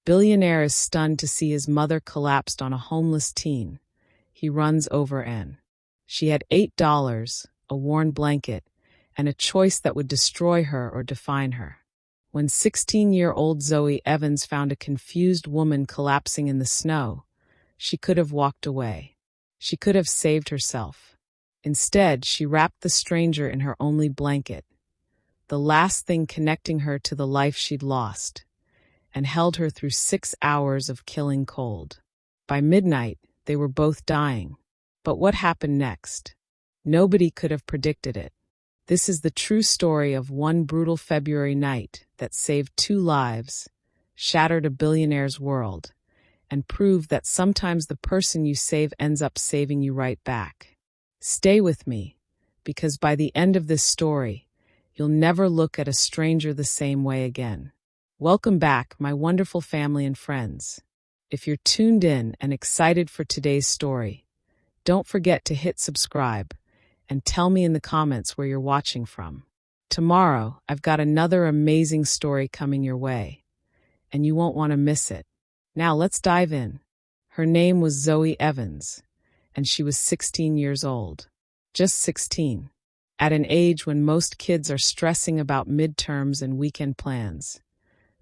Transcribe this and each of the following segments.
Billionaire is stunned to see his mother collapsed on a homeless teen. He runs over and she had $8, a worn blanket, and a choice that would destroy her or define her. When 16-year-old Zoe Evans found a confused woman collapsing in the snow, she could have walked away. She could have saved herself. Instead, she wrapped the stranger in her only blanket, the last thing connecting her to the life she'd lost, and held her through 6 hours of killing cold. By midnight, they were both dying. But what happened next? Nobody could have predicted it. This is the true story of one brutal February night that saved 2 lives, shattered a billionaire's world, and proved that sometimes the person you save ends up saving you right back. Stay with me, because by the end of this story, you'll never look at a stranger the same way again. Welcome back, my wonderful family and friends. If you're tuned in and excited for today's story, don't forget to hit subscribe and tell me in the comments where you're watching from. Tomorrow, I've got another amazing story coming your way, and you won't want to miss it. Now let's dive in. Her name was Zoe Evans, and she was 16 years old. Just 16. At an age when most kids are stressing about midterms and weekend plans,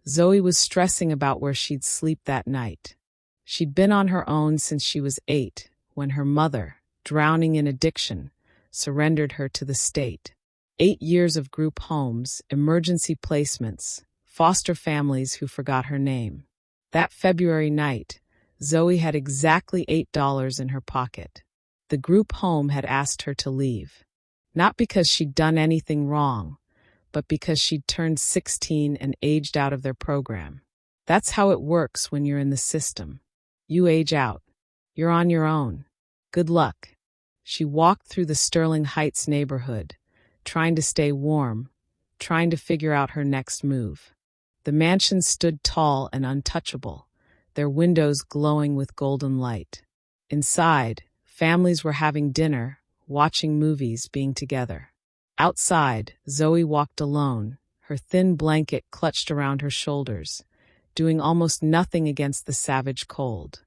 Zoe was stressing about where she'd sleep that night. She'd been on her own since she was 8, when her mother, drowning in addiction, surrendered her to the state. 8 years of group homes, emergency placements, foster families who forgot her name. That February night, Zoe had exactly $8 in her pocket. The group home had asked her to leave. Not because she'd done anything wrong, but because she'd turned 16 and aged out of their program. That's how it works when you're in the system. You age out. You're on your own. Good luck. She walked through the Sterling Heights neighborhood, trying to stay warm, trying to figure out her next move. The mansions stood tall and untouchable, their windows glowing with golden light. Inside, families were having dinner, watching movies, being together. Outside, Zoe walked alone, her thin blanket clutched around her shoulders, doing almost nothing against the savage cold.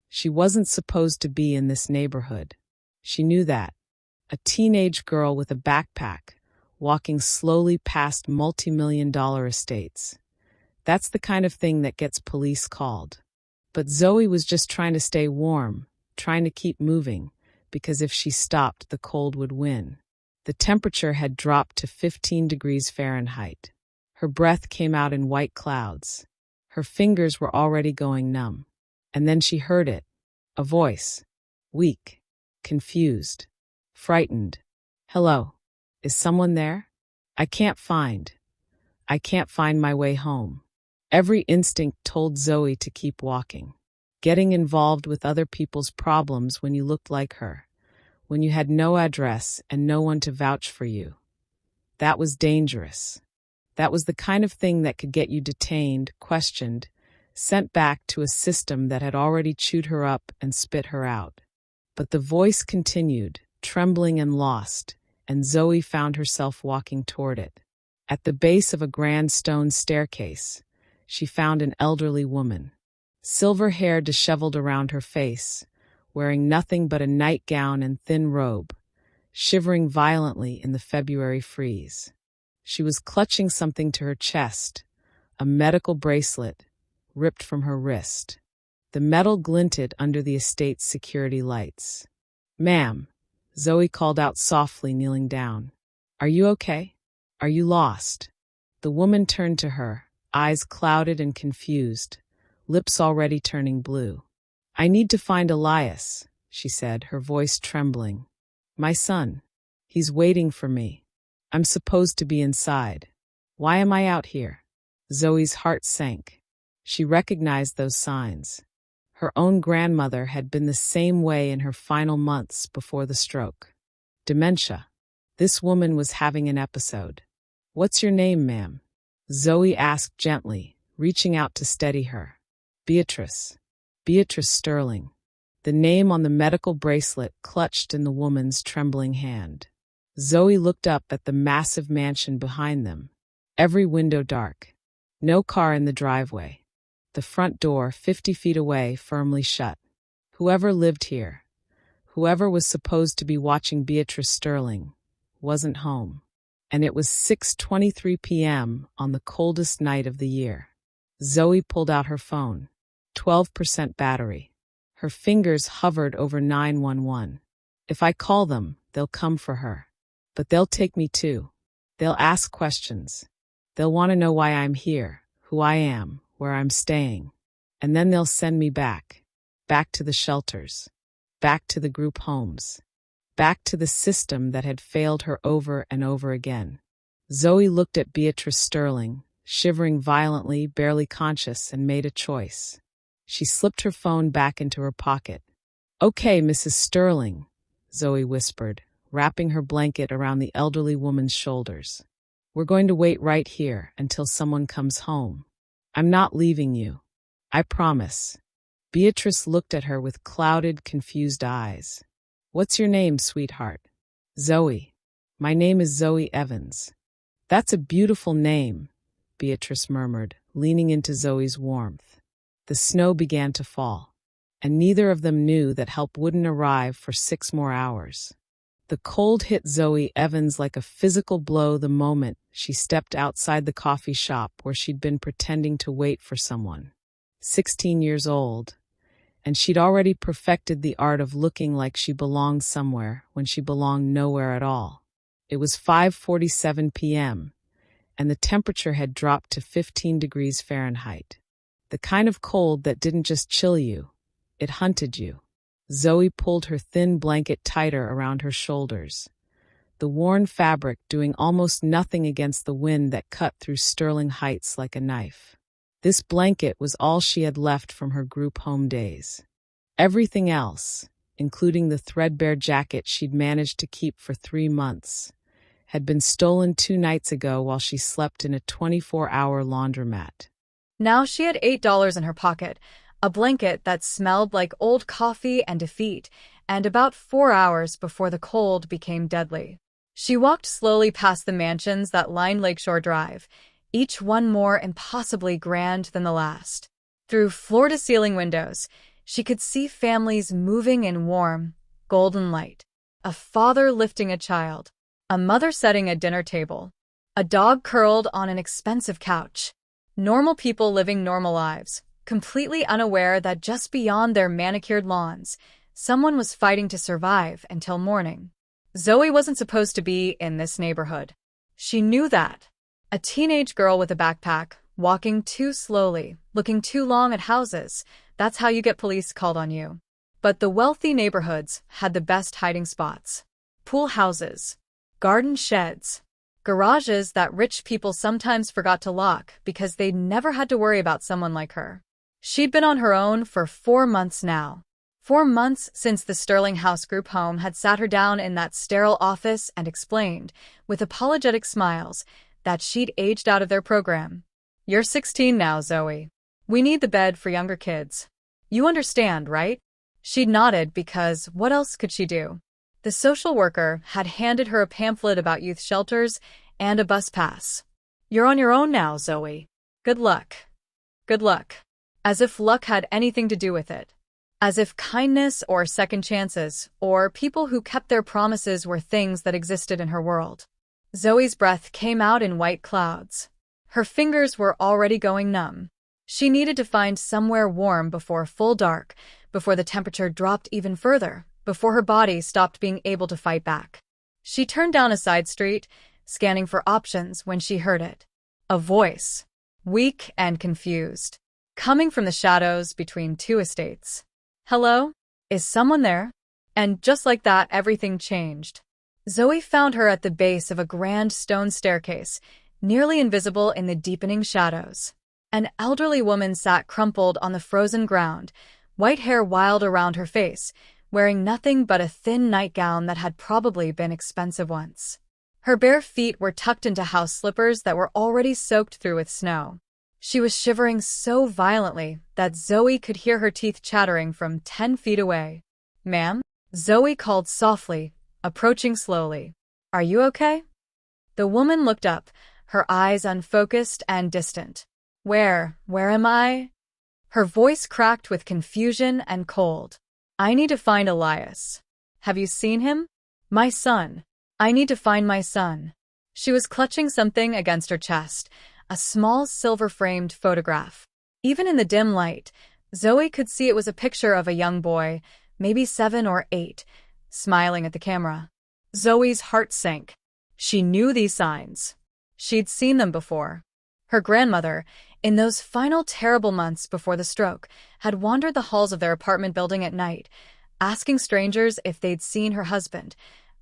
She wasn't supposed to be in this neighborhood. She knew that. A teenage girl with a backpack, walking slowly past multi-million-dollar estates. That's the kind of thing that gets police called. But Zoe was just trying to stay warm, trying to keep moving, because if she stopped, the cold would win. The temperature had dropped to 15 degrees Fahrenheit. Her breath came out in white clouds. Her fingers were already going numb. And then she heard it. A voice. Weak. Confused. Frightened. Hello. Is someone there? I can't find my way home. Every instinct told Zoe to keep walking. Getting involved with other people's problems when you looked like her, when you had no address and no one to vouch for you. That was dangerous. That was the kind of thing that could get you detained, questioned, sent back to a system that had already chewed her up and spit her out. But the voice continued, trembling and lost, and Zoe found herself walking toward it. At the base of a grand stone staircase, she found an elderly woman. Silver hair disheveled around her face, wearing nothing but a nightgown and thin robe, shivering violently in the February freeze. She was clutching something to her chest, a medical bracelet, ripped from her wrist. The metal glinted under the estate's security lights. "Ma'am," Zoe called out softly, kneeling down. "Are you okay? Are you lost?" The woman turned to her, eyes clouded and confused, lips already turning blue. "I need to find Elias," she said, her voice trembling. "My son. He's waiting for me. I'm supposed to be inside. Why am I out here?" Zoe's heart sank. She recognized those signs. Her own grandmother had been the same way in her final months before the stroke. Dementia. This woman was having an episode. "What's your name, ma'am?" Zoe asked gently, reaching out to steady her. "Beatrice. Beatrice Sterling." The name on the medical bracelet clutched in the woman's trembling hand. Zoe looked up at the massive mansion behind them. Every window dark. No car in the driveway. The front door, 50 feet away, firmly shut. Whoever lived here, whoever was supposed to be watching Beatrice Sterling, wasn't home. And it was 6:23 p.m. on the coldest night of the year. Zoe pulled out her phone. 12% battery. Her fingers hovered over 911. If I call them, they'll come for her. But they'll take me too. They'll ask questions. They'll want to know why I'm here, who I am, where I'm staying. And then they'll send me back. Back to the shelters. Back to the group homes. Back to the system that had failed her over and over again. Zoe looked at Beatrice Sterling, shivering violently, barely conscious, and made a choice. She slipped her phone back into her pocket. "Okay, Mrs. Sterling," Zoe whispered, wrapping her blanket around the elderly woman's shoulders. "We're going to wait right here until someone comes home. I'm not leaving you. I promise." Beatrice looked at her with clouded, confused eyes. "What's your name, sweetheart?" "Zoe. My name is Zoe Evans." "That's a beautiful name," Beatrice murmured, leaning into Zoe's warmth. The snow began to fall, and neither of them knew that help wouldn't arrive for 6 more hours. The cold hit Zoe Evans like a physical blow the moment she stepped outside the coffee shop where she'd been pretending to wait for someone. 16 years old, and she'd already perfected the art of looking like she belonged somewhere when she belonged nowhere at all. It was 5:47 p.m., and the temperature had dropped to 15 degrees Fahrenheit. The kind of cold that didn't just chill you, it hunted you. Zoe pulled her thin blanket tighter around her shoulders, the worn fabric doing almost nothing against the wind that cut through Sterling Heights like a knife. This blanket was all she had left from her group home days. Everything else, including the threadbare jacket she'd managed to keep for 3 months, had been stolen 2 nights ago while she slept in a 24-hour laundromat. Now she had $8 in her pocket, a blanket that smelled like old coffee and defeat, and about 4 hours before the cold became deadly. She walked slowly past the mansions that lined Lakeshore Drive, each one more impossibly grand than the last. Through floor-to-ceiling windows, she could see families moving in warm, golden light. A father lifting a child, a mother setting a dinner table, a dog curled on an expensive couch. Normal people living normal lives, completely unaware that just beyond their manicured lawns, someone was fighting to survive until morning. Zoe wasn't supposed to be in this neighborhood. She knew that. A teenage girl with a backpack, walking too slowly, looking too long at houses, that's how you get police called on you. But the wealthy neighborhoods had the best hiding spots. Pool houses, garden sheds, garages that rich people sometimes forgot to lock because they'd never had to worry about someone like her. She'd been on her own for 4 months now. 4 months since the Sterling House group home had sat her down in that sterile office and explained, with apologetic smiles, that she'd aged out of their program. "You're 16 now, Zoe. We need the bed for younger kids. You understand, right?" She'd nodded because what else could she do? The social worker had handed her a pamphlet about youth shelters and a bus pass. "You're on your own now, Zoe. Good luck." Good luck. As if luck had anything to do with it. As if kindness or second chances or people who kept their promises were things that existed in her world. Zoe's breath came out in white clouds. Her fingers were already going numb. She needed to find somewhere warm before full dark, before the temperature dropped even further, before her body stopped being able to fight back. She turned down a side street, scanning for options when she heard it. A voice, weak and confused, coming from the shadows between 2 estates. "Hello? Is someone there?" And just like that, everything changed. Zoe found her at the base of a grand stone staircase, nearly invisible in the deepening shadows. An elderly woman sat crumpled on the frozen ground, white hair wild around her face, wearing nothing but a thin nightgown that had probably been expensive once. Her bare feet were tucked into house slippers that were already soaked through with snow. She was shivering so violently that Zoe could hear her teeth chattering from 10 feet away. "Ma'am?" Zoe called softly, approaching slowly. "Are you okay?" The woman looked up, her eyes unfocused and distant. Where am I?" Her voice cracked with confusion and cold. I need to find Elias. Have you seen him? My son. I need to find my son. She was clutching something against her chest, a small silver-framed photograph. Even in the dim light, Zoe could see it was a picture of a young boy, maybe 7 or 8, smiling at the camera. Zoe's heart sank. She knew these signs. She'd seen them before. Her grandmother, in those final terrible months before the stroke, had wandered the halls of their apartment building at night, asking strangers if they'd seen her husband,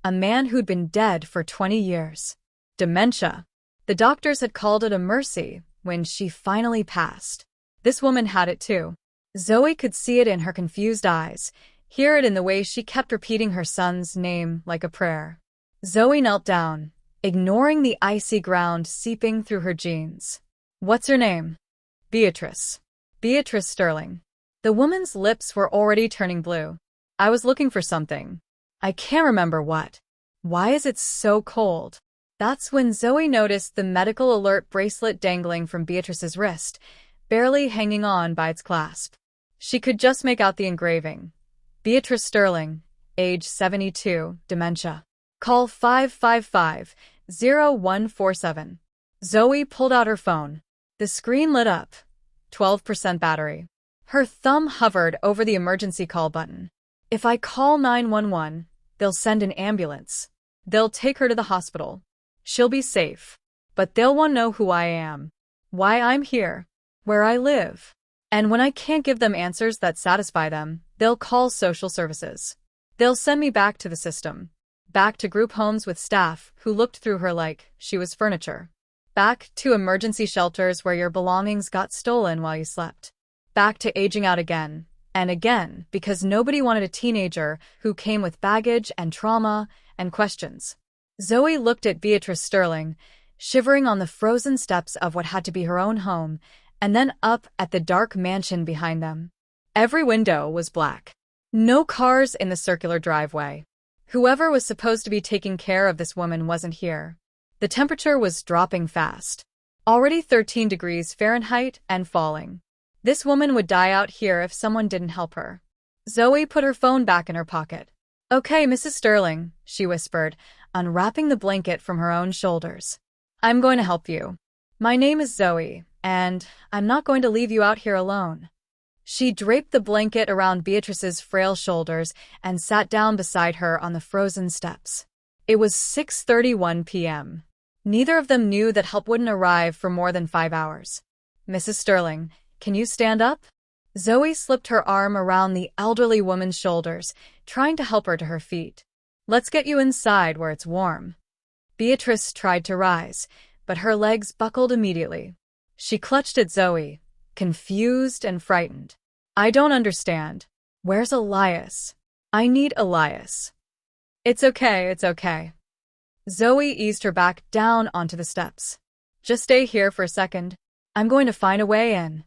a man who'd been dead for 20 years. Dementia. The doctors had called it a mercy when she finally passed. This woman had it too. Zoe could see it in her confused eyes, hear it in the way she kept repeating her son's name like a prayer. Zoe knelt down, ignoring the icy ground seeping through her jeans. What's your name? Beatrice. Beatrice Sterling. The woman's lips were already turning blue. I was looking for something. I can't remember what. Why is it so cold? That's when Zoe noticed the medical alert bracelet dangling from Beatrice's wrist, barely hanging on by its clasp. She could just make out the engraving. Beatrice Sterling, age 72, dementia. Call 555-0147. Zoe pulled out her phone. The screen lit up. 12% battery. Her thumb hovered over the emergency call button. If I call 911, they'll send an ambulance. They'll take her to the hospital. She'll be safe. But they'll want to know who I am, why I'm here, where I live. And when I can't give them answers that satisfy them, they'll call social services. They'll send me back to the system. Back to group homes with staff who looked through her like she was furniture. Back to emergency shelters where your belongings got stolen while you slept. Back to aging out again and again because nobody wanted a teenager who came with baggage and trauma and questions. Zoe looked at Beatrice Sterling, shivering on the frozen steps of what had to be her own home, and then up at the dark mansion behind them. Every window was black. No cars in the circular driveway. Whoever was supposed to be taking care of this woman wasn't here. The temperature was dropping fast. Already 13 degrees Fahrenheit and falling. This woman would die out here if someone didn't help her. Zoe put her phone back in her pocket. Okay, Mrs. Sterling, she whispered, unwrapping the blanket from her own shoulders. I'm going to help you. My name is Zoe, and I'm not going to leave you out here alone. She draped the blanket around Beatrice's frail shoulders and sat down beside her on the frozen steps. It was 6:31 p.m. Neither of them knew that help wouldn't arrive for more than 5 hours. Mrs. Sterling, can you stand up? Zoe slipped her arm around the elderly woman's shoulders, trying to help her to her feet. Let's get you inside where it's warm. Beatrice tried to rise, but her legs buckled immediately. She clutched at Zoe, confused and frightened. I don't understand. Where's Elias? I need Elias. It's okay. Zoe eased her back down onto the steps. Just stay here for a second. I'm going to find a way in.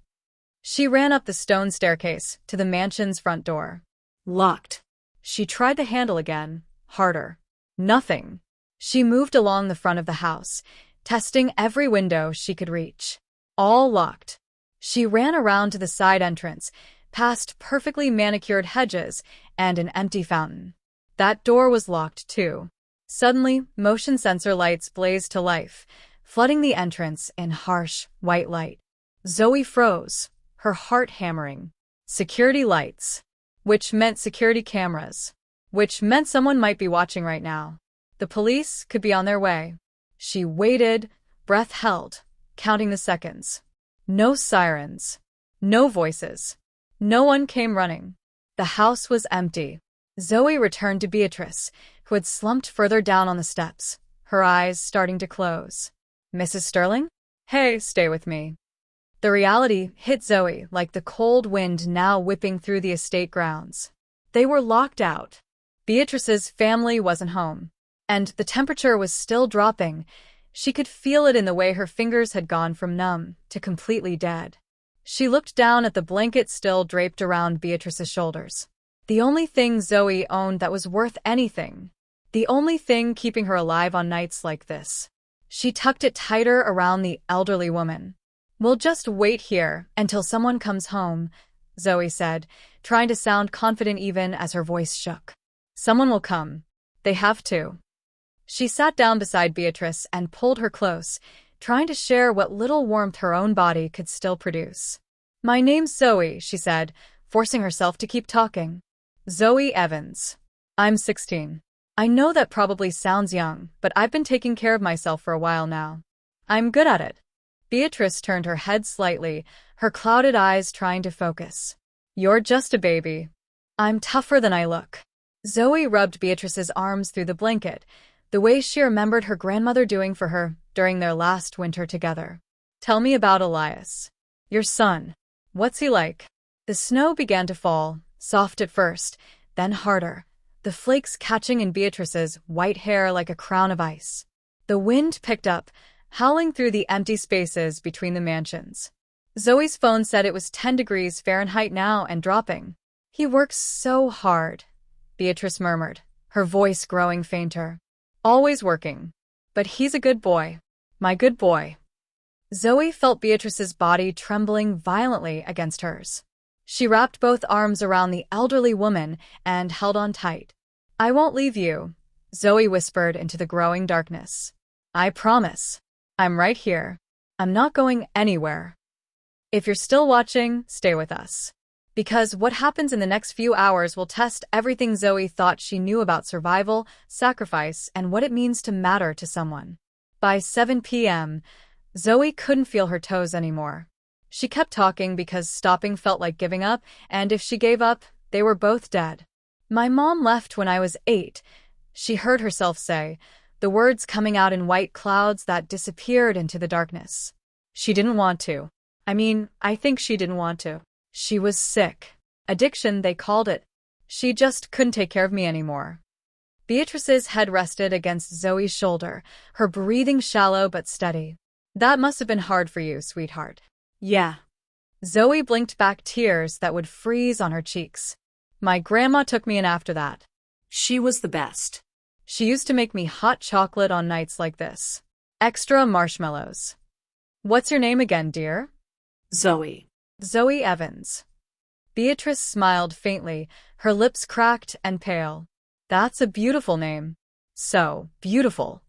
She ran up the stone staircase to the mansion's front door. Locked. She tried the handle again, harder. Nothing. She moved along the front of the house, testing every window she could reach. All locked. She ran around to the side entrance, past perfectly manicured hedges and an empty fountain. That door was locked too. Suddenly, motion sensor lights blazed to life, flooding the entrance in harsh, white light. Zoe froze, her heart hammering. Security lights. Which meant security cameras. Which meant someone might be watching right now. The police could be on their way. She waited, breath held, counting the seconds. No sirens. No voices. No one came running. The house was empty. Zoe returned to Beatrice, who had slumped further down on the steps, her eyes starting to close. Mrs. Sterling? Hey, stay with me. The reality hit Zoe like the cold wind now whipping through the estate grounds. They were locked out. Beatrice's family wasn't home. And the temperature was still dropping. She could feel it in the way her fingers had gone from numb to completely dead. She looked down at the blanket still draped around Beatrice's shoulders. The only thing Zoe owned that was worth anything. The only thing keeping her alive on nights like this. She tucked it tighter around the elderly woman. We'll just wait here until someone comes home, Zoe said, trying to sound confident even as her voice shook. Someone will come. They have to. She sat down beside Beatrice and pulled her close, trying to share what little warmth her own body could still produce. My name's Zoe, she said, forcing herself to keep talking. Zoe Evans. I'm 16. I know that probably sounds young, but I've been taking care of myself for a while now. I'm good at it. Beatrice turned her head slightly, her clouded eyes trying to focus. You're just a baby. I'm tougher than I look. Zoe rubbed Beatrice's arms through the blanket, the way she remembered her grandmother doing for her during their last winter together. Tell me about Elias. Your son. What's he like? The snow began to fall, soft at first, then harder, the flakes catching in Beatrice's white hair like a crown of ice. The wind picked up, howling through the empty spaces between the mansions. Zoe's phone said it was 10 degrees Fahrenheit now and dropping. He works so hard, Beatrice murmured, her voice growing fainter. Always working. But he's a good boy. My good boy. Zoe felt Beatrice's body trembling violently against hers. She wrapped both arms around the elderly woman and held on tight. I won't leave you, Zoe whispered into the growing darkness. I promise. I'm right here. I'm not going anywhere. If you're still watching, stay with us. Because what happens in the next few hours will test everything Zoe thought she knew about survival, sacrifice, and what it means to matter to someone. By 7 p.m., Zoe couldn't feel her toes anymore. She kept talking because stopping felt like giving up, and if she gave up, they were both dead. My mom left when I was 8, she heard herself say, the words coming out in white clouds that disappeared into the darkness. She didn't want to. I think she didn't want to. She was sick. Addiction, they called it. She just couldn't take care of me anymore. Beatrice's head rested against Zoe's shoulder, her breathing shallow but steady. That must have been hard for you, sweetheart. Yeah. Zoe blinked back tears that would freeze on her cheeks. My grandma took me in after that. She was the best. She used to make me hot chocolate on nights like this. Extra marshmallows. What's your name again, dear? Zoe. Zoe Evans. Beatrice smiled faintly, her lips cracked and pale. That's a beautiful name. So beautiful.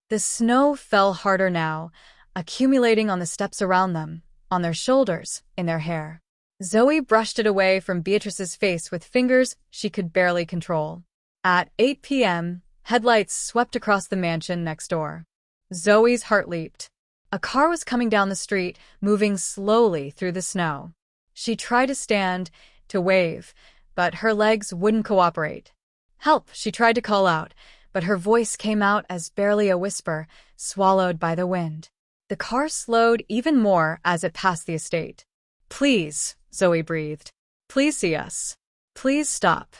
The snow fell harder now, accumulating on the steps around them, on their shoulders, in their hair. Zoe brushed it away from Beatrice's face with fingers she could barely control. At 8 p.m., headlights swept across the mansion next door. Zoe's heart leaped. A car was coming down the street, moving slowly through the snow. She tried to stand, to wave, but her legs wouldn't cooperate. Help, she tried to call out, but her voice came out as barely a whisper, swallowed by the wind. The car slowed even more as it passed the estate. Please, Zoe breathed. Please see us. Please stop.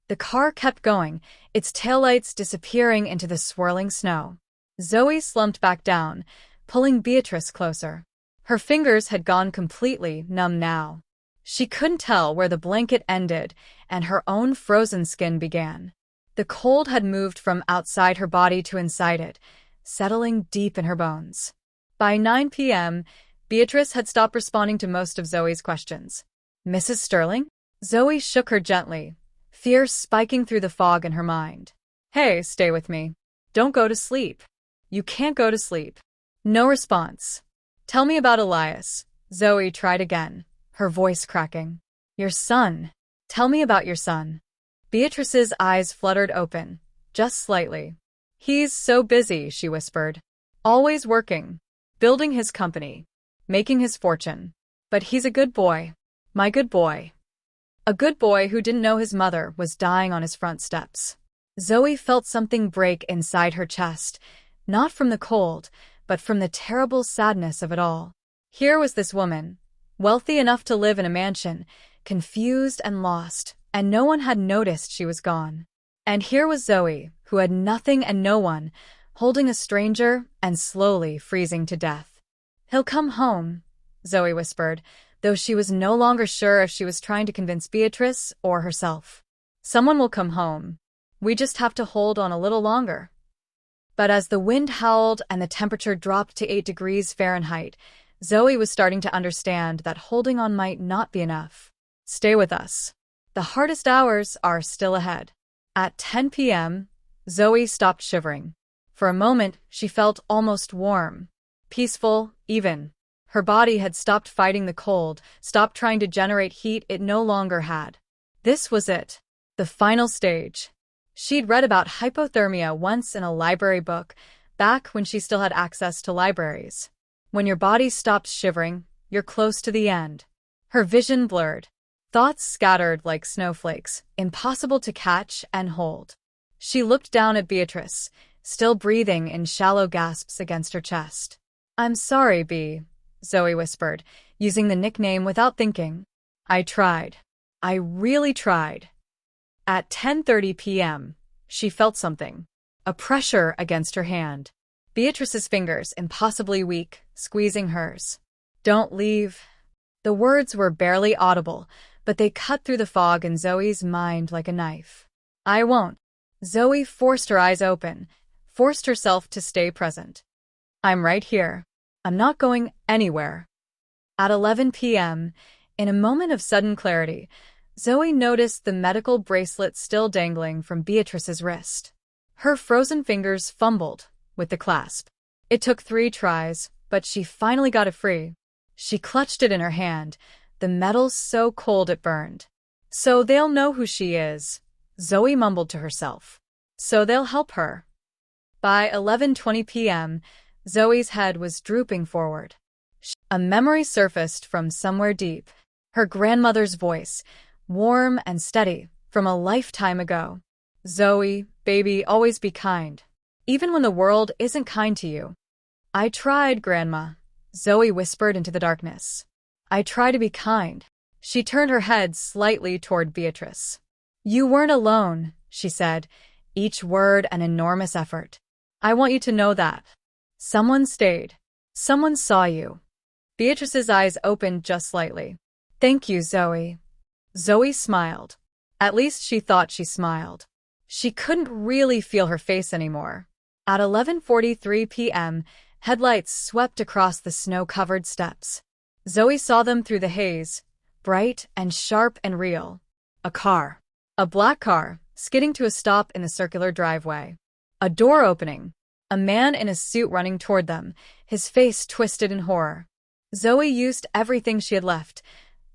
The car kept going, its taillights disappearing into the swirling snow. Zoe slumped back down, pulling Beatrice closer. Her fingers had gone completely numb now. She couldn't tell where the blanket ended and her own frozen skin began. The cold had moved from outside her body to inside it, settling deep in her bones. By 9 p.m., Beatrice had stopped responding to most of Zoe's questions. Mrs. Sterling? Zoe shook her gently, fear spiking through the fog in her mind. Hey, stay with me. Don't go to sleep. You can't go to sleep. No response. Tell me about Elias. Zoe tried again, her voice cracking. Your son. Tell me about your son. Beatrice's eyes fluttered open, just slightly. He's so busy, she whispered. Always working. Building his company. Making his fortune. But he's a good boy. My good boy. A good boy who didn't know his mother was dying on his front steps. Zoe felt something break inside her chest, not from the cold, but from the terrible sadness of it all. Here was this woman, wealthy enough to live in a mansion, confused and lost, and no one had noticed she was gone. And here was Zoe, who had nothing and no one, holding a stranger and slowly freezing to death. He'll come home, Zoe whispered, though she was no longer sure if she was trying to convince Beatrice or herself. Someone will come home. We just have to hold on a little longer. But as the wind howled and the temperature dropped to 8 degrees Fahrenheit, Zoe was starting to understand that holding on might not be enough. Stay with us. The hardest hours are still ahead. At 10 p.m., Zoe stopped shivering. For a moment, she felt almost warm. Peaceful, even. Her body had stopped fighting the cold, stopped trying to generate heat it no longer had. This was it. The final stage. She'd read about hypothermia once in a library book, back when she still had access to libraries. When your body stops shivering, you're close to the end. Her vision blurred. Thoughts scattered like snowflakes, impossible to catch and hold. She looked down at Beatrice, still breathing in shallow gasps against her chest. "I'm sorry, Bea," Zoe whispered, using the nickname without thinking. "I tried. I really tried." At 10:30 p.m., she felt something. A pressure against her hand. Beatrice's fingers, impossibly weak, squeezing hers. "Don't leave." The words were barely audible, but they cut through the fog in Zoe's mind like a knife. "I won't." Zoe forced her eyes open, forced herself to stay present. "I'm right here. I'm not going anywhere." At 11 p.m., in a moment of sudden clarity, Zoe noticed the medical bracelet still dangling from Beatrice's wrist. Her frozen fingers fumbled with the clasp. It took 3 tries, but she finally got it free. She clutched it in her hand, the metal so cold it burned. "So they'll know who she is," Zoe mumbled to herself. "So they'll help her." By 11:20 p.m., Zoe's head was drooping forward. A memory surfaced from somewhere deep. Her grandmother's voice, warm and steady, from a lifetime ago. "Zoe, baby, always be kind. Even when the world isn't kind to you." "I tried, Grandma," Zoe whispered into the darkness. "I try to be kind." She turned her head slightly toward Beatrice. "You weren't alone," she said, each word an enormous effort. "I want you to know that. Someone stayed. Someone saw you." Beatrice's eyes opened just slightly. "Thank you, Zoe." Zoe smiled. At least she thought she smiled. She couldn't really feel her face anymore. At 11:43 p.m., headlights swept across the snow-covered steps. Zoe saw them through the haze, bright and sharp and real. A car. A black car, skidding to a stop in the circular driveway. A door opening. A man in a suit running toward them, his face twisted in horror. Zoe used everything she had left,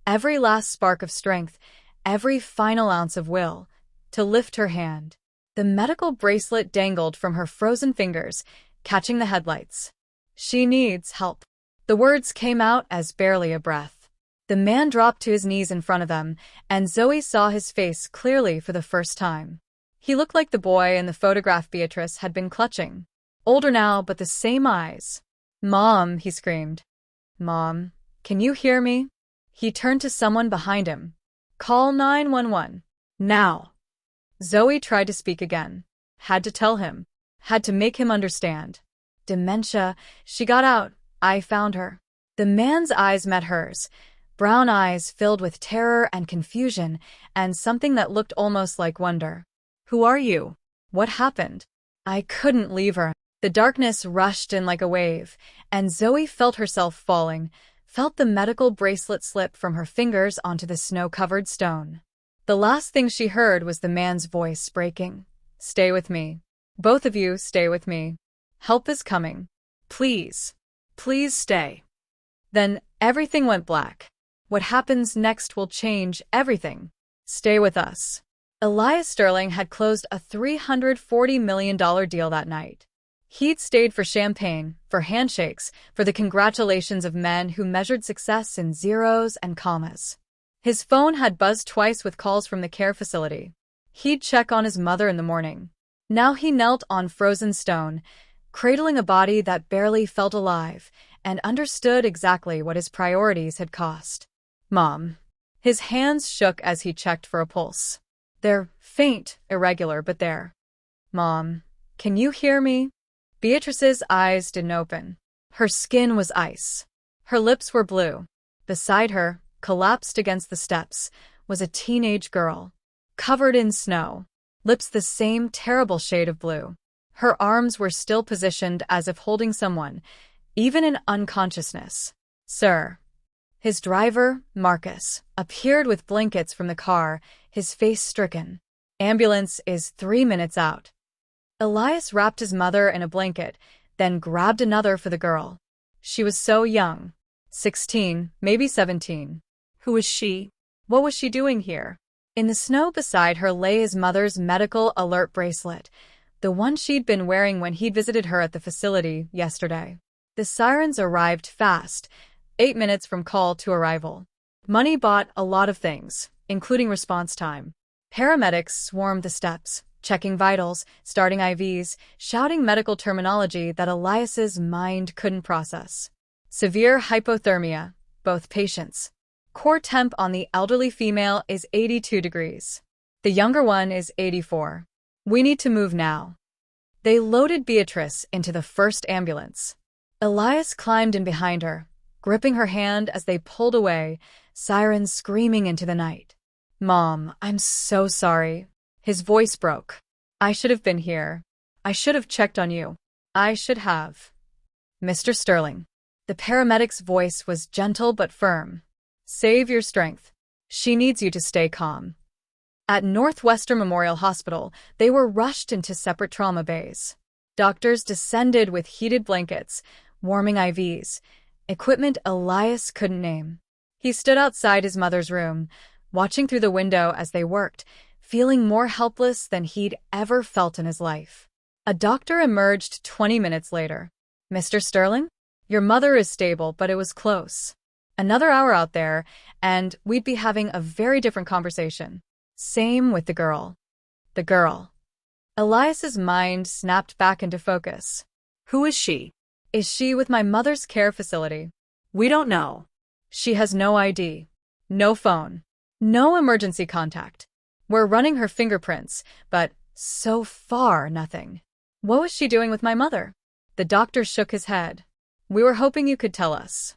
every last spark of strength, every final ounce of will, to lift her hand. The medical bracelet dangled from her frozen fingers, catching the headlights. "She needs help." The words came out as barely a breath. The man dropped to his knees in front of them, and Zoe saw his face clearly for the first time. He looked like the boy in the photograph Beatrice had been clutching. Older now, but the same eyes. "Mom," he screamed. "Mom, can you hear me?" He turned to someone behind him. "Call 911. Now." Zoe tried to speak again. Had to tell him. Had to make him understand. "Dementia," she got out. "I found her." The man's eyes met hers. Brown eyes filled with terror and confusion, and something that looked almost like wonder. "Who are you? What happened?" "I couldn't leave her." The darkness rushed in like a wave, and Zoe felt herself falling, felt the medical bracelet slip from her fingers onto the snow-covered stone. The last thing she heard was the man's voice breaking. "Stay with me. Both of you stay with me. Help is coming. Please. Please stay." Then everything went black. What happens next will change everything. Stay with us. Elias Sterling had closed a $340 million deal that night. He'd stayed for champagne, for handshakes, for the congratulations of men who measured success in zeros and commas. His phone had buzzed twice with calls from the care facility. He'd check on his mother in the morning. Now he knelt on frozen stone, cradling a body that barely felt alive, and understood exactly what his priorities had cost. "Mom." His hands shook as he checked for a pulse. "They're faint, irregular, but there." "Mom, can you hear me?" Beatrice's eyes didn't open. Her skin was ice. Her lips were blue. Beside her, collapsed against the steps, was a teenage girl, covered in snow, lips the same terrible shade of blue. Her arms were still positioned as if holding someone, even in unconsciousness. Sir. His driver, Marcus, appeared with blankets from the car, his face stricken. Ambulance is 3 minutes out. Elias wrapped his mother in a blanket, then grabbed another for the girl. She was so young. 16, maybe 17. Who is she? What was she doing here? In the snow beside her lay his mother's medical alert bracelet, the one she'd been wearing when he'd visited her at the facility yesterday. The sirens arrived fast, 8 minutes from call to arrival. Money bought a lot of things, including response time. Paramedics swarmed the steps, checking vitals, starting IVs, shouting medical terminology that Elias's mind couldn't process. Severe hypothermia, both patients. Core temp on the elderly female is 82 degrees. The younger one is 84. We need to move now. They loaded Beatrice into the first ambulance. Elias climbed in behind her, gripping her hand as they pulled away, sirens screaming into the night. Mom, I'm so sorry. His voice broke. I should have been here. I should have checked on you. I should have. Mr. Sterling. The paramedic's voice was gentle but firm. Save your strength. She needs you to stay calm. At Northwestern Memorial Hospital, they were rushed into separate trauma bays. Doctors descended with heated blankets, warming IVs, equipment Elias couldn't name. He stood outside his mother's room, watching through the window as they worked, feeling more helpless than he'd ever felt in his life. A doctor emerged 20 minutes later. Mr. Sterling? Your mother is stable, but it was close. Another hour out there, and we'd be having a very different conversation. Same with the girl. The girl. Elias's mind snapped back into focus. Who is she? Is she with my mother's care facility? We don't know. She has no ID. No phone. No emergency contact. We're running her fingerprints, but so far nothing. What was she doing with my mother? The doctor shook his head. We were hoping you could tell us.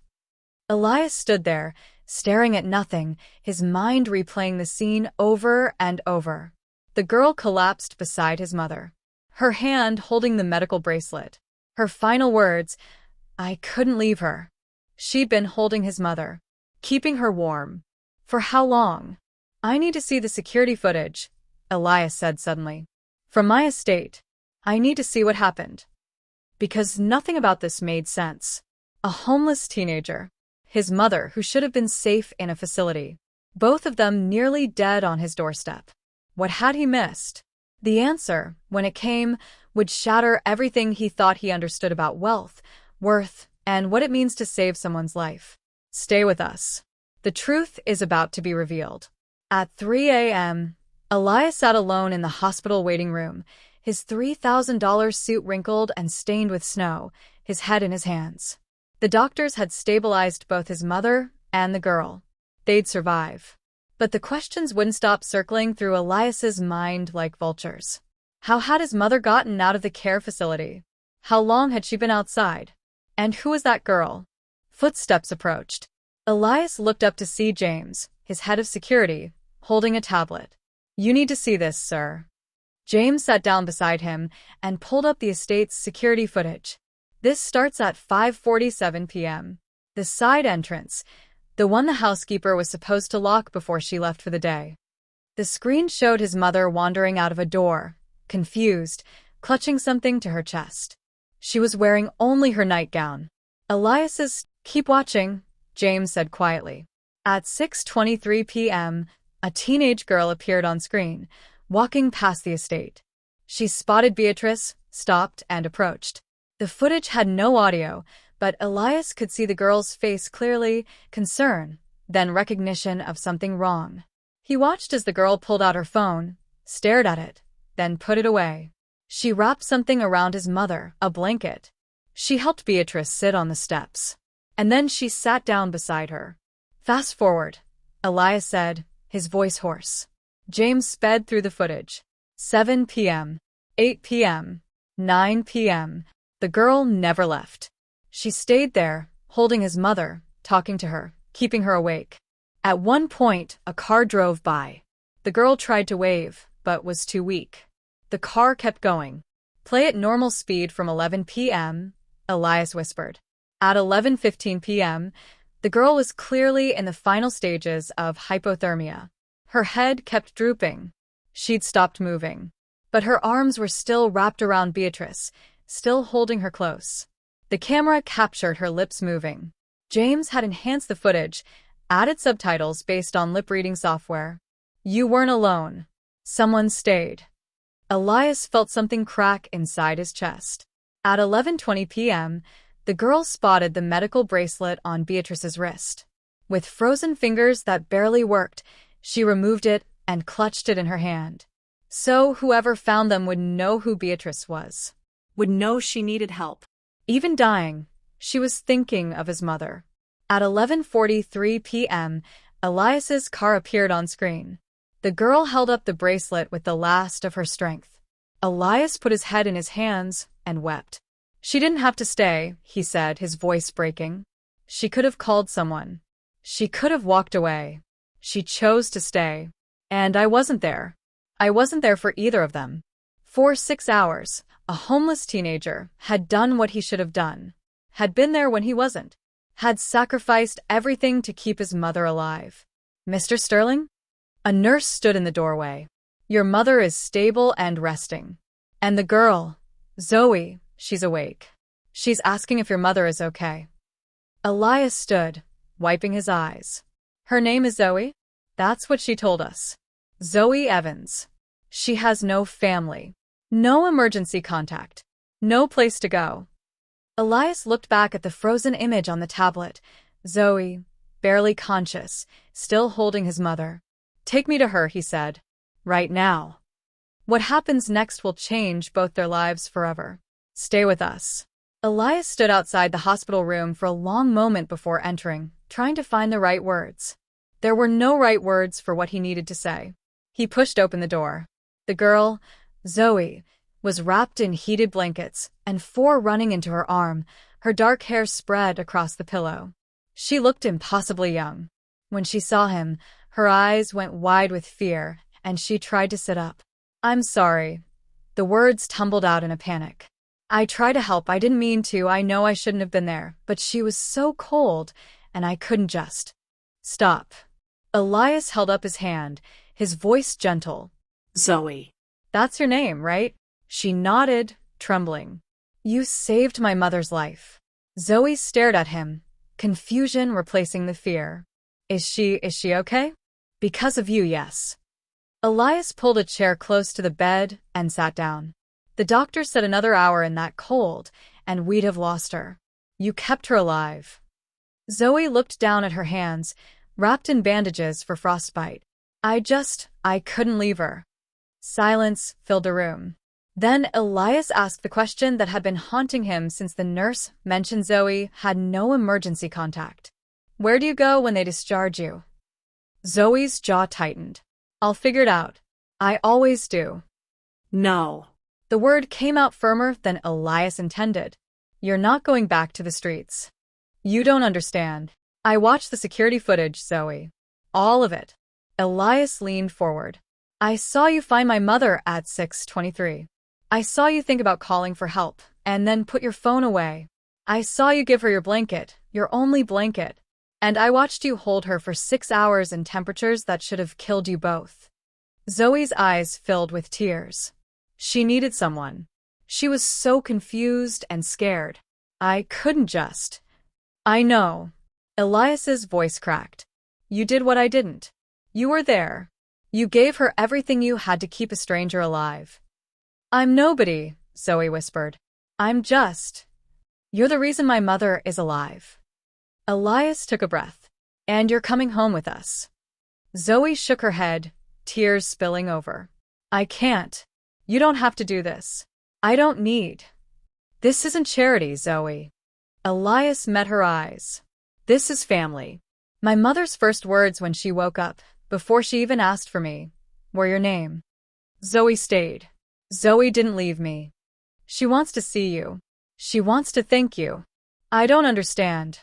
Elias stood there, staring at nothing, his mind replaying the scene over and over. The girl collapsed beside his mother, her hand holding the medical bracelet. Her final words, I couldn't leave her. She'd been holding his mother, keeping her warm. For how long? I need to see the security footage, Elias said suddenly. From my estate. I need to see what happened. Because nothing about this made sense. A homeless teenager. His mother, who should have been safe in a facility. Both of them nearly dead on his doorstep. What had he missed? The answer, when it came, would shatter everything he thought he understood about wealth, worth, and what it means to save someone's life. Stay with us. The truth is about to be revealed. At 3 a.m., Elias sat alone in the hospital waiting room, his $3,000 suit wrinkled and stained with snow, his head in his hands. The doctors had stabilized both his mother and the girl. They'd survive. But the questions wouldn't stop circling through Elias's mind like vultures. How had his mother gotten out of the care facility? How long had she been outside? And who was that girl? Footsteps approached. Elias looked up to see James, his head of security, holding a tablet. You need to see this, sir. James sat down beside him and pulled up the estate's security footage. This starts at 5:47 p.m. The side entrance, the one the housekeeper was supposed to lock before she left for the day. The screen showed his mother wandering out of a door, confused, clutching something to her chest. She was wearing only her nightgown. Elias's, keep watching, James said quietly. At 6:23 p.m., a teenage girl appeared on screen, walking past the estate. She spotted Beatrice, stopped, and approached. The footage had no audio, but Elias could see the girl's face clearly, concern, then recognition of something wrong. He watched as the girl pulled out her phone, stared at it, then put it away. She wrapped something around his mother, a blanket. She helped Beatrice sit on the steps. And then she sat down beside her. Fast forward, Elias said, his voice hoarse. James sped through the footage. 7 p.m., 8 p.m., 9 p.m. The girl never left. She stayed there, holding his mother, talking to her, keeping her awake. At one point, a car drove by. The girl tried to wave, but was too weak. The car kept going. Play at normal speed from 11 p.m., Elias whispered. At 11:15 p.m., The girl was clearly in the final stages of hypothermia. Her head kept drooping. She'd stopped moving. But her arms were still wrapped around Beatrice, still holding her close. The camera captured her lips moving. James had enhanced the footage, added subtitles based on lip-reading software. You weren't alone. Someone stayed. Elias felt something crack inside his chest. At 11:20 p.m., the girl spotted the medical bracelet on Beatrice's wrist. With frozen fingers that barely worked, she removed it and clutched it in her hand. So whoever found them would know who Beatrice was. Would know she needed help. Even dying, she was thinking of his mother. At 11:43 p.m., Elias's car appeared on screen. The girl held up the bracelet with the last of her strength. Elias put his head in his hands and wept. She didn't have to stay, he said, his voice breaking. She could have called someone. She could have walked away. She chose to stay. And I wasn't there. I wasn't there for either of them. For 6 hours, a homeless teenager had done what he should have done. Had been there when he wasn't. Had sacrificed everything to keep his mother alive. Mr. Sterling? A nurse stood in the doorway. Your mother is stable and resting. And the girl, Zoe, she's awake. She's asking if your mother is okay. Elias stood, wiping his eyes. Her name is Zoe? That's what she told us. Zoe Evans. She has no family. No emergency contact. No place to go. Elias looked back at the frozen image on the tablet. Zoe, barely conscious, still holding his mother. Take me to her, he said. Right now. What happens next will change both their lives forever. Stay with us. Elias stood outside the hospital room for a long moment before entering, trying to find the right words. There were no right words for what he needed to say. He pushed open the door. The girl, Zoe, was wrapped in heated blankets, and running into her arm, her dark hair spread across the pillow. She looked impossibly young. When she saw him, her eyes went wide with fear, and she tried to sit up. I'm sorry. The words tumbled out in a panic. I tried to help, I didn't mean to, I know I shouldn't have been there, but she was so cold, and I couldn't just. Stop. Elias held up his hand, his voice gentle. Zoe. That's your name, right? She nodded, trembling. You saved my mother's life. Zoe stared at him, confusion replacing the fear. Is she okay? Because of you, yes. Elias pulled a chair close to the bed and sat down. The doctor said another hour in that cold, and we'd have lost her. You kept her alive. Zoe looked down at her hands, wrapped in bandages for frostbite. I couldn't leave her. Silence filled the room. Then Elias asked the question that had been haunting him since the nurse mentioned Zoe had no emergency contact. Where do you go when they discharge you? Zoe's jaw tightened. I'll figure it out. I always do. No. The word came out firmer than Elias intended. You're not going back to the streets. You don't understand. I watched the security footage, Zoe. All of it. Elias leaned forward. I saw you find my mother at 6:23. I saw you think about calling for help, and then put your phone away. I saw you give her your blanket, your only blanket. And I watched you hold her for 6 hours in temperatures that should have killed you both. Zoe's eyes filled with tears. She needed someone. She was so confused and scared. I couldn't just. I know. Elias's voice cracked. You did what I didn't. You were there. You gave her everything you had to keep a stranger alive. I'm nobody, Zoe whispered. I'm just. You're the reason my mother is alive. Elias took a breath. And you're coming home with us. Zoe shook her head, tears spilling over. I can't. You don't have to do this. I don't need. This isn't charity, Zoe. Elias met her eyes. This is family. My mother's first words when she woke up, before she even asked for me, were your name. Zoe stayed. Zoe didn't leave me. She wants to see you. She wants to thank you. I don't understand,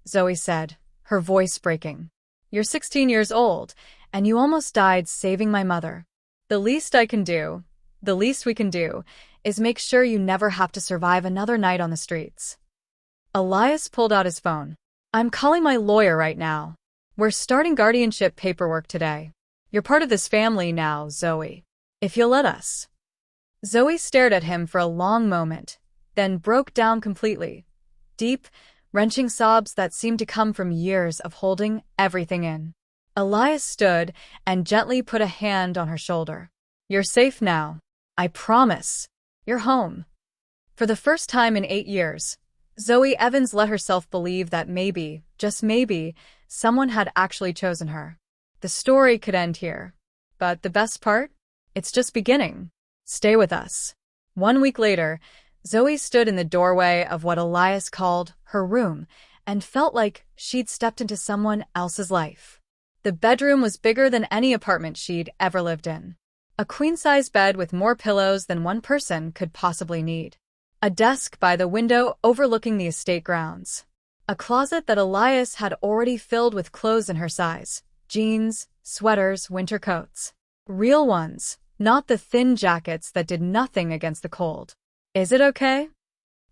Zoe said, her voice breaking. You're 16 years old, and you almost died saving my mother. The least we can do, is make sure you never have to survive another night on the streets. Elias pulled out his phone. I'm calling my lawyer right now. We're starting guardianship paperwork today. You're part of this family now, Zoe. If you'll let us. Zoe stared at him for a long moment, then broke down completely. Deep, wrenching sobs that seemed to come from years of holding everything in. Elias stood and gently put a hand on her shoulder. You're safe now. I promise. You're home. For the first time in 8 years, Zoe Evans let herself believe that maybe, just maybe, someone had actually chosen her. The story could end here. But the best part? It's just beginning. Stay with us. 1 week later, Zoe stood in the doorway of what Elias called her room and felt like she'd stepped into someone else's life. The bedroom was bigger than any apartment she'd ever lived in. A queen-size bed with more pillows than one person could possibly need. A desk by the window overlooking the estate grounds. A closet that Elias had already filled with clothes in her size. Jeans, sweaters, winter coats. Real ones, not the thin jackets that did nothing against the cold. Is it okay?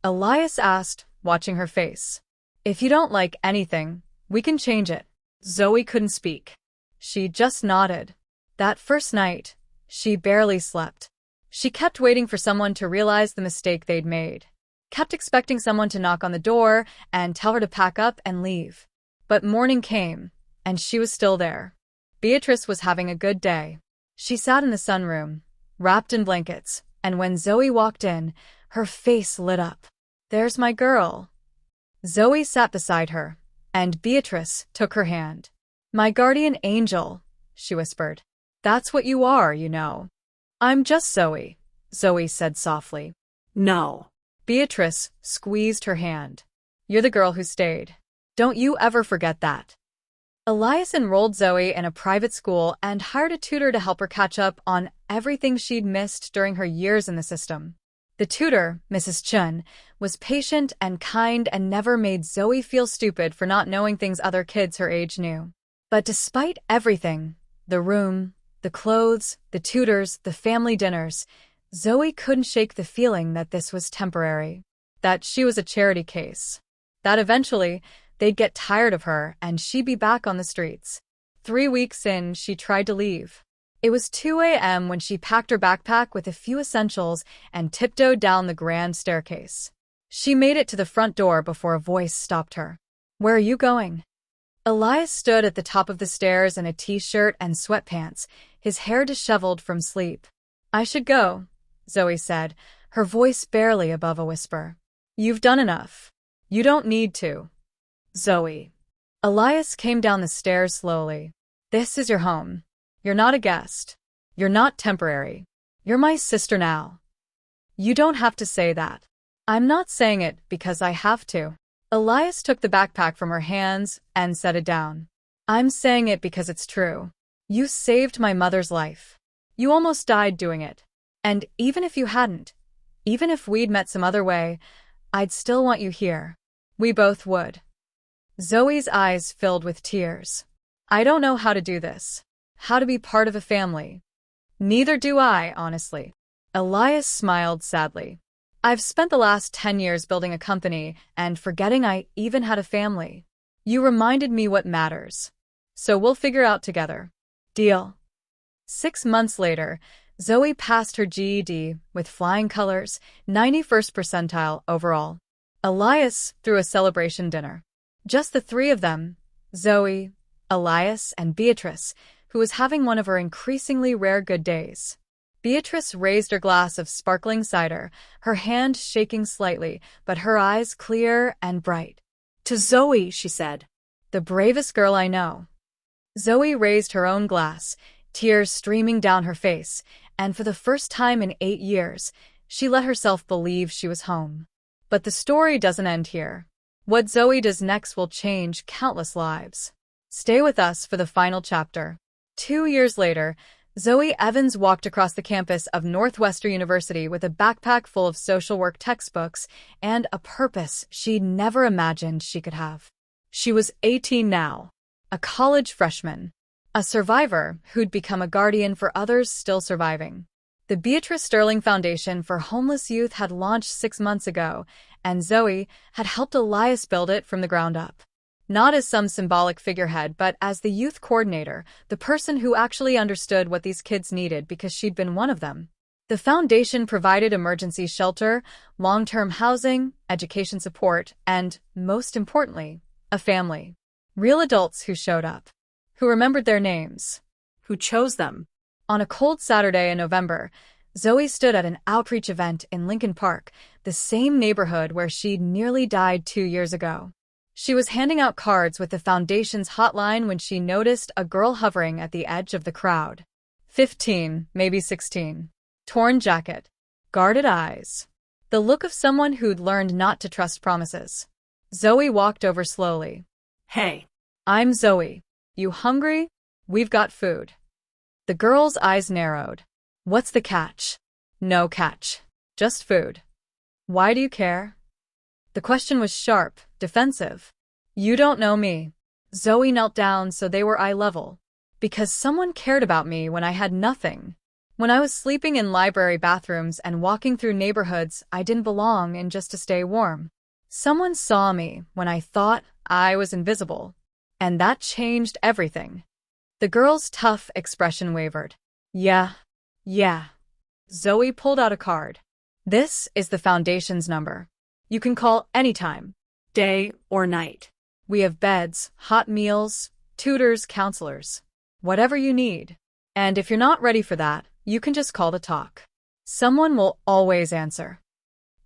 Elias asked, watching her face. If you don't like anything, we can change it. Zoe couldn't speak. She just nodded. That first night, she barely slept. She kept waiting for someone to realize the mistake they'd made. Kept expecting someone to knock on the door and tell her to pack up and leave. But morning came, and she was still there. Beatrice was having a good day. She sat in the sunroom, wrapped in blankets, and when Zoe walked in, her face lit up. There's my girl. Zoe sat beside her, and Beatrice took her hand. My guardian angel, she whispered. That's what you are, you know. I'm just Zoe, Zoe said softly. No. Beatrice squeezed her hand. You're the girl who stayed. Don't you ever forget that. Elias enrolled Zoe in a private school and hired a tutor to help her catch up on everything she'd missed during her years in the system. The tutor, Mrs. Chun, was patient and kind and never made Zoe feel stupid for not knowing things other kids her age knew. But despite everything, the room, the clothes, the tutors, the family dinners, Zoe couldn't shake the feeling that this was temporary, that she was a charity case, that eventually they'd get tired of her and she'd be back on the streets. 3 weeks in, she tried to leave. It was 2 a.m. when she packed her backpack with a few essentials and tiptoed down the grand staircase. She made it to the front door before a voice stopped her. Where are you going? Elias stood at the top of the stairs in a t-shirt and sweatpants, his hair disheveled from sleep. I should go, Zoe said, her voice barely above a whisper. You've done enough. You don't need to. Zoe. Elias came down the stairs slowly. This is your home. You're not a guest. You're not temporary. You're my sister now. You don't have to say that. I'm not saying it because I have to. Elias took the backpack from her hands and set it down. I'm saying it because it's true. You saved my mother's life. You almost died doing it. And even if you hadn't, even if we'd met some other way, I'd still want you here. We both would. Zoe's eyes filled with tears. I don't know how to do this. How to be part of a family. Neither do I, honestly. Elias smiled sadly. I've spent the last 10 years building a company and forgetting I even had a family. You reminded me what matters. So we'll figure out together. Deal. 6 months later, Zoe passed her GED with flying colors, 91st percentile overall. Elias threw a celebration dinner. Just the 3 of them, Zoe, Elias, and Beatrice, who was having one of her increasingly rare good days. Beatrice raised her glass of sparkling cider, her hand shaking slightly, but her eyes clear and bright. To Zoe, she said. The bravest girl I know. Zoe raised her own glass, tears streaming down her face, and for the first time in 8 years, she let herself believe she was home. But the story doesn't end here. What Zoe does next will change countless lives. Stay with us for the final chapter. 2 years later, Zoe Evans walked across the campus of Northwestern University with a backpack full of social work textbooks and a purpose she'd never imagined she could have. She was 18 now, a college freshman, a survivor who'd become a guardian for others still surviving. The Beatrice Sterling Foundation for Homeless Youth had launched 6 months ago, and Zoe had helped Elias build it from the ground up. Not as some symbolic figurehead, but as the youth coordinator, the person who actually understood what these kids needed because she'd been one of them. The foundation provided emergency shelter, long-term housing, education support, and, most importantly, a family. Real adults who showed up, who remembered their names, Who chose them? On a cold Saturday in November, Zoe stood at an outreach event in Lincoln Park, the same neighborhood where she'd nearly died 2 years ago. She was handing out cards with the foundation's hotline when she noticed a girl hovering at the edge of the crowd. 15, maybe 16. Torn jacket. Guarded eyes. The look of someone who'd learned not to trust promises. Zoe walked over slowly. Hey. I'm Zoe. You hungry? We've got food. The girl's eyes narrowed. What's the catch? No catch. Just food. Why do you care? The question was sharp, defensive. You don't know me. Zoe knelt down so they were eye level. Because someone cared about me when I had nothing. When I was sleeping in library bathrooms and walking through neighborhoods I didn't belong in just to stay warm. Someone saw me when I thought I was invisible. And that changed everything. The girl's tough expression wavered. Yeah. Zoe pulled out a card. This is the foundation's number. You can call anytime. Day or night. We have beds, hot meals, tutors, counselors. Whatever you need. And if you're not ready for that, you can just call to talk. Someone will always answer.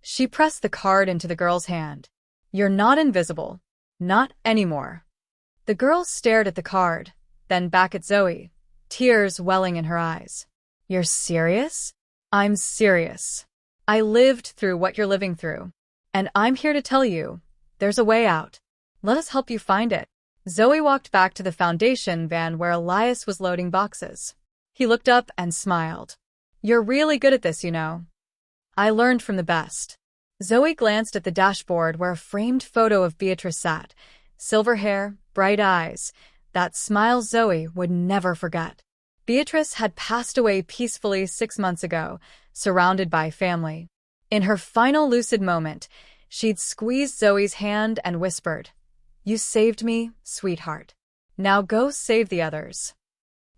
She pressed the card into the girl's hand. You're not invisible. Not anymore. The girl stared at the card, then back at Zoe, tears welling in her eyes. You're serious? I'm serious. I lived through what you're living through. And I'm here to tell you, there's a way out. Let us help you find it. Zoe walked back to the foundation van where Elias was loading boxes. He looked up and smiled. You're really good at this, you know. I learned from the best. Zoe glanced at the dashboard where a framed photo of Beatrice sat. Silver hair, bright eyes. That smile Zoe would never forget. Beatrice had passed away peacefully 6 months ago, surrounded by family. In her final lucid moment, she'd squeezed Zoe's hand and whispered, You saved me, sweetheart. Now go save the others.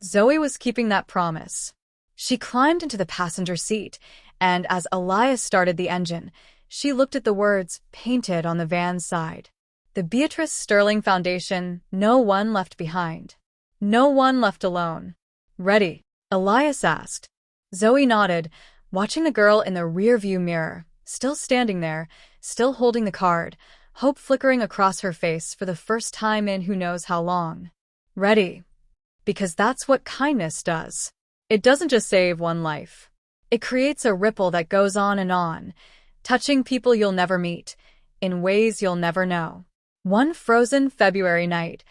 Zoe was keeping that promise. She climbed into the passenger seat, and as Elias started the engine, she looked at the words painted on the van's side. The Beatrice Sterling Foundation, no one left behind. No one left alone. Ready? Elias asked. Zoe nodded, watching the girl in the rearview mirror, still standing there, still holding the card, hope flickering across her face for the first time in who knows how long. Ready. Because that's what kindness does. It doesn't just save one life. It creates a ripple that goes on, touching people you'll never meet, in ways you'll never know. One frozen February night,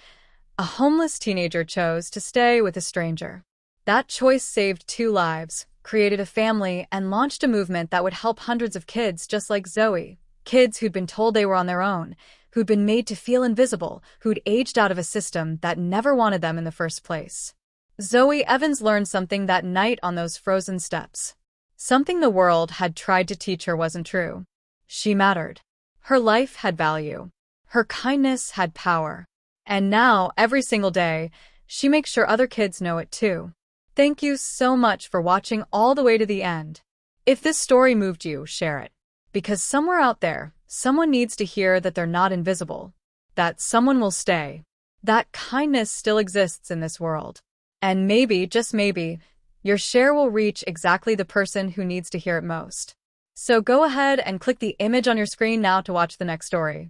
a homeless teenager chose to stay with a stranger. That choice saved 2 lives, created a family, and launched a movement that would help hundreds of kids just like Zoe. Kids who'd been told they were on their own, who'd been made to feel invisible, who'd aged out of a system that never wanted them in the first place. Zoe Evans learned something that night on those frozen steps. Something the world had tried to teach her wasn't true. She mattered. Her life had value. Her kindness had power. And now, every single day, she makes sure other kids know it too. Thank you so much for watching all the way to the end. If this story moved you, share it. Because somewhere out there, someone needs to hear that they're not invisible. That someone will stay. That kindness still exists in this world. And maybe, just maybe, your share will reach exactly the person who needs to hear it most. So go ahead and click the image on your screen now to watch the next story.